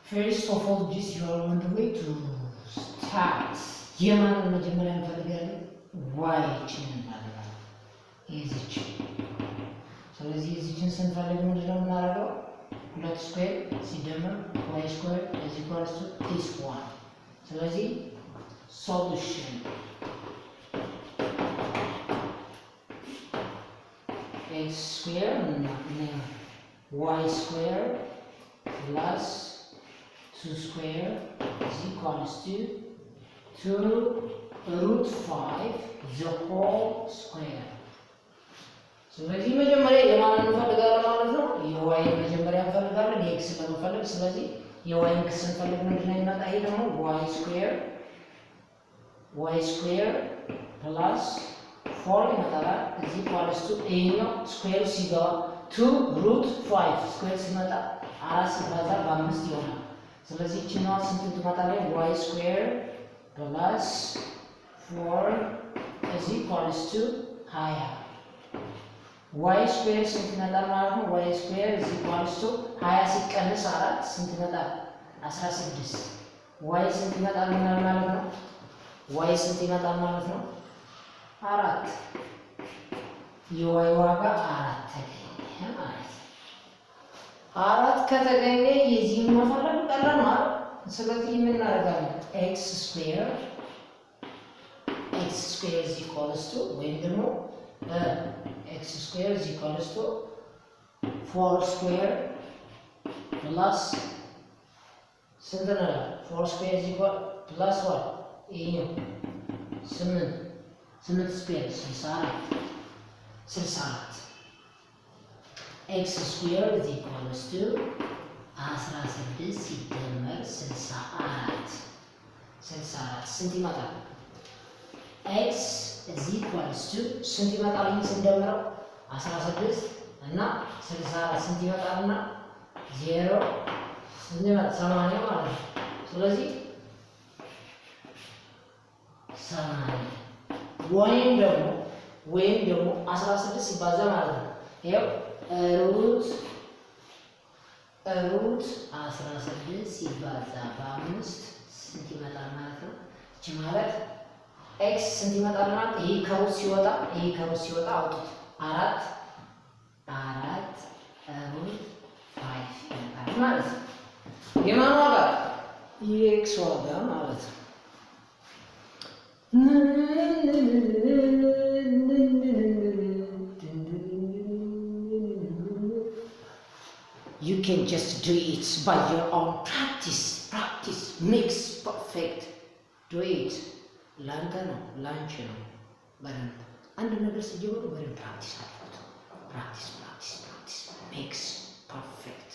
First of all, just you are on the way to start. የማንን መጀመሪያ እንፈልጋለን? ዋይችን እንፈልጋለን። የዚች ስለዚህ የዚችን ስንፈልግ ምንድነው የምናደርገው? ሁለት ስኩዌር ሲደመር ዋይ ስኩዌር is equals to this one። ስለዚህ solution x square እና y square plus 2 square is equals to 2 root 5 the whole square። ስለዚህ መጀመሪያ የማንን እንፈልጋለን ማለት ነው? የy መጀመሪያ እንፈልጋለን የx ለመፈለግ። ስለዚህ የy x እንፈልግ ምንድነው የሚመጣ? ይሄ ደግሞ y square plus 4 ይመጣል is equals to ይሄኛው ስኩዌር ሲገባ 2 root 5 ስኩዌር ሲመጣ 4 ሲባዛ በ5 ይሆናል። ስለዚህ እቺኛዋ ስንት ትመጣለች? y square plus 4 is equals to 20 y square ስንት ይመጣል ማለት ነው? y square is equals to 20 ሲቀንስ 4 ስንት ይመጣል? 16 y ስንት ይመጣል ማለት ነው? y ስንት ይመጣል ማለት ነው? 4 የy ዋጋ 4 ተገኘ ማለት ነው። 4 ከተገኘ የዚህን መፈለግ ቀላል ነው አይደል? ስለዚህ ምን እናደርጋለን? x square is equals to ወይም ደግሞ x square is equals to 4 square plus ስንት ነው? 4 square is equal plus what? ይሄኛው 8 ስኩዌር 64 x square is equals to 16 ሲደመር 64 ስንት ይመጣል? x is equals to ስንት ይመጣል? ይሄን ስንደምረው 16 እና 64 ስንት ይመጣልና 0 ስንት ይመጣል? 80 ማለት ነው። ስለዚህ 80 ወይም ደግሞ 16 ሲባዛ ማለት ነው። ይሄው ሩት 16 ሲባዛ በ5 ስንት ይመጣል ማለት ነው? እቺ ማለት ኤክስ ስንት ይመጣል ማለት ይሄ ከሩት ሲወጣ አውጡት 4 ሩት 5 ይመጣል ማለት ነው። የማን ዋጋ? የኤክስ ዋጋ ማለት ነው። You can just do it by your own practice makes perfect. Do it. ላንተ ነው ላንቺ ነው። በደንብ አንድ ነገር ሲጀምሩ በደንብ ፕራክቲስ አድርጉት። ፕራክቲስ makes perfect።